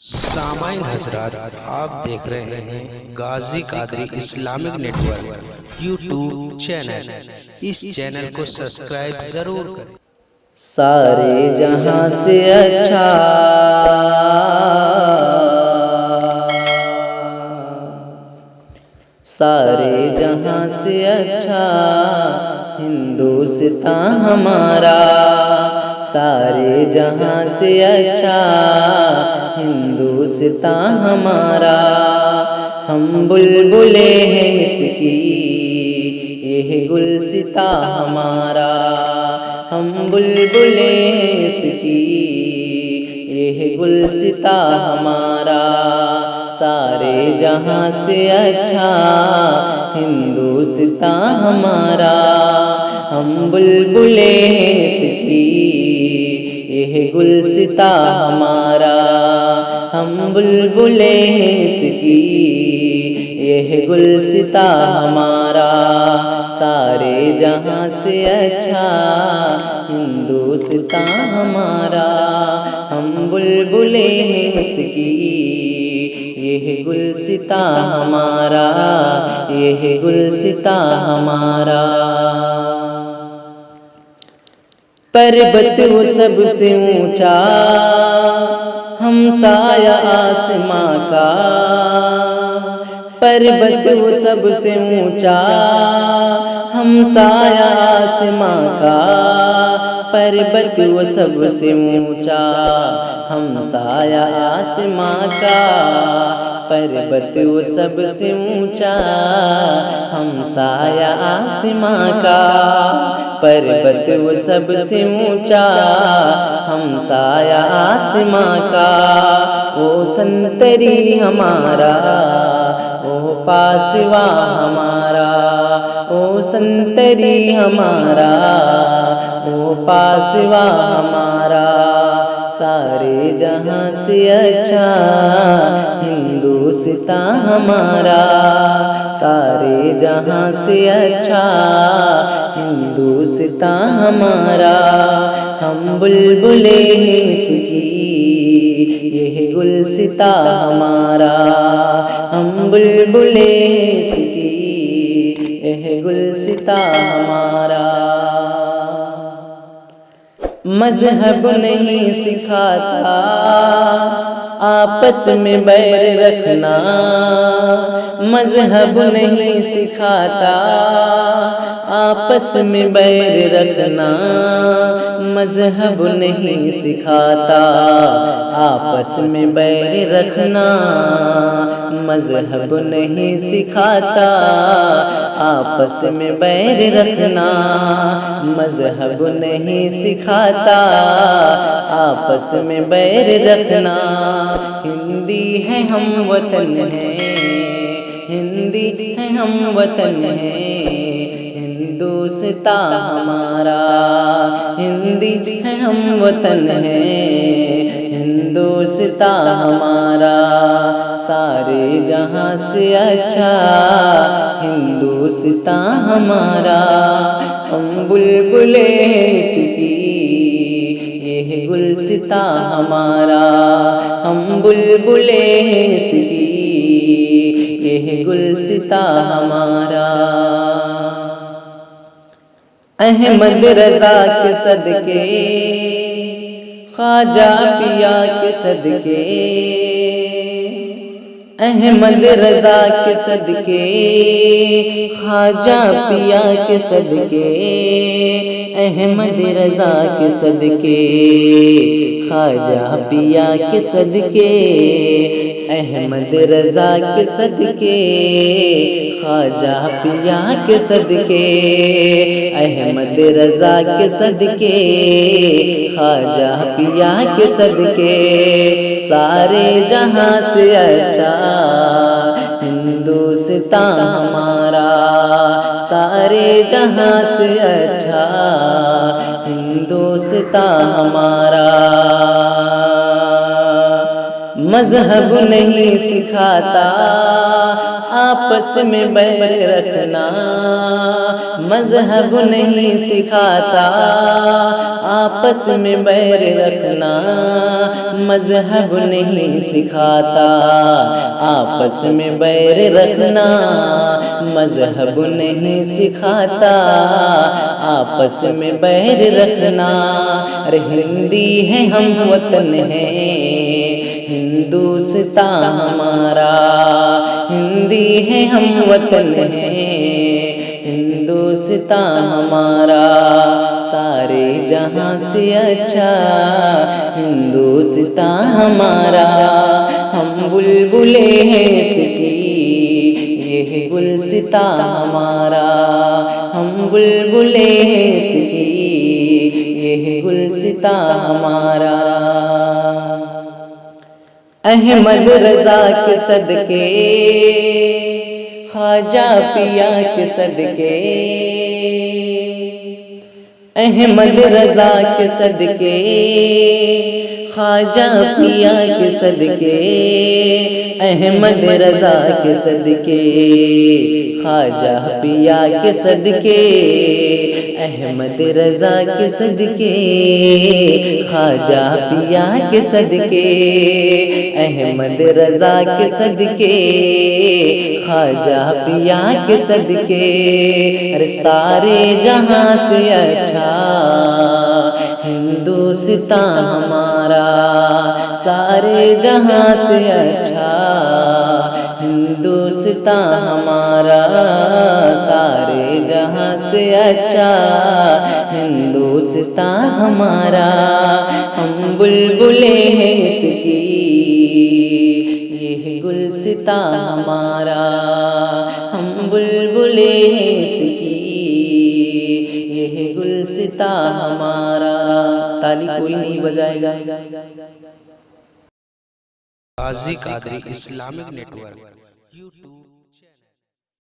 सामाइन हजरात, आप देख रहे हैं Ghazi Qadri Islamic network YouTube channel. इस चैनल को सब्सक्राइब जरूर करें। सारे जहां से अच्छा सारे जहां से अच्छा हिंदुस्तान हमारा। सारे जहां से अच्छा हिंदुस्तान हमारा। हम बुलबुले हैं इसकी यह गुलसिता हमारा। हम बुलबुले हैं इसकी यह गुलसिता हमारा। सारे जहां से अच्छा हिंदुस्तान हमारा। हम बुलबुले हैं इसकी यह गुलसिता हमारा। हम बुलबुले हैं इसकी यह गुलसिता हमारा। सारे जहां से अच्छा हिंदुस्तान हमारा। हम बुलबुले हैं इसकी यह गुलसिता हमारा। यह गुलसिता हमारा। पर्वत वो सबसे ऊंचा हमसाया आसमां का। पर्वत वो सबसे ऊंचा हमसाया आसमां का। पर्वत वो सबसे ऊंचा हमसाया आसमां का। पर्वत वो सबसे ऊंचा हमसाया आसमां का। पर्वत वो सबसे ऊंचा हमसाया आसमां का। ओ संतरी हमारा ओ पासवा हमारा। ओ संतरी हमारा ओ पासवा हमारा। सारे जहां से अच्छा हिंदुस्तान हमारा। सारे जहां से अच्छा हिंदुस्तान हमारा। हम बुलबुले हैं इसकी यह गुलसिता हमारा। हम बुलबुले हैं इसकी यह गुलसिता हमारा। मजहब नहीं सिखाता आपस में बैर रखना। मजहब नहीं सिखाता आपस में बैर रखना। मजहब नहीं सिखाता आपस में बैर रखना। मजहब नहीं सिखाता आपस में बैर रखना। मजहब नहीं सिखाता आपस में बैर रखना। हिंदी है हम वतन है हिंदी है हम वतन है हिंदुस्तान हमारा। हिंदी है हम वतन है हिंदुस्तान हमारा। सारे जहां से अच्छा हिंदुस्तान हमारा। हम बुलबुले हैं इसकी यह गुलसिता हमारा। हम बुलबुले हैं इसकी यह गुलसिता हमारा। अहमद रजा के सदके ख्वाजा पिया के सदके। अहमद रजा के सदके ख्वाजा पिया के सदके। अहमद रजा के सदके ख्वाजा पिया के सदके। अहमद रजा के सदके ख्वाजा पिया के सदके। अहमद रजा के सदके ख्वाजा पिया के सदके। सारे जहां से अच्छा हिंदुस्तान हमारा। सारे जहां से अच्छा हिंदुस्तान हमारा। मजहब नहीं सिखाता आपस में बैर रखना, मजहब नहीं सिखाता आपस में बैर रखना, मजहब नहीं सिखाता आपस में बैर रखना, मजहब नहीं सिखाता आपस में बैर रखना। अरे हिंदी है हम वतन है हिंदुस्तान हमारा, हिंदी है हम वतन है हिंदुस्तान हमारा, सारे जहां से अच्छा हिंदुस्तान हमारा। हम बुलबुले हैं इसकी ये है गुलसिता हमारा, हम बुलबुले हैं इसकी ये है गुलसिता हमारा। अहमद रजा के सदके ख्वाजा पिया के सदके, अहमद रजा के सदके ख्वाजा पिया के सदके, अहमद रजा के सदके ख्वाजा पिया के सदके, अहमद रजा के सदके ख्वाजा पिया के सदके, अहमद रजा के सदके ख्वाजा पिया के सदके। अरे सारे जहां से अच्छा हिंदुस्तान हमारा, सारे जहां से अच्छा हिंदुस्तान हमारा, सारे जहां से अच्छा हिंदुस्तान हमारा। हम बुलबुले हैं इसकी ये है गुलसिता हमारा, हम बुलबुले हैं इसकी ये है गुलसिता हमारा। ताली कोई नहीं बजाएगा। Ghazi Qadri Islamic network YouTube channel.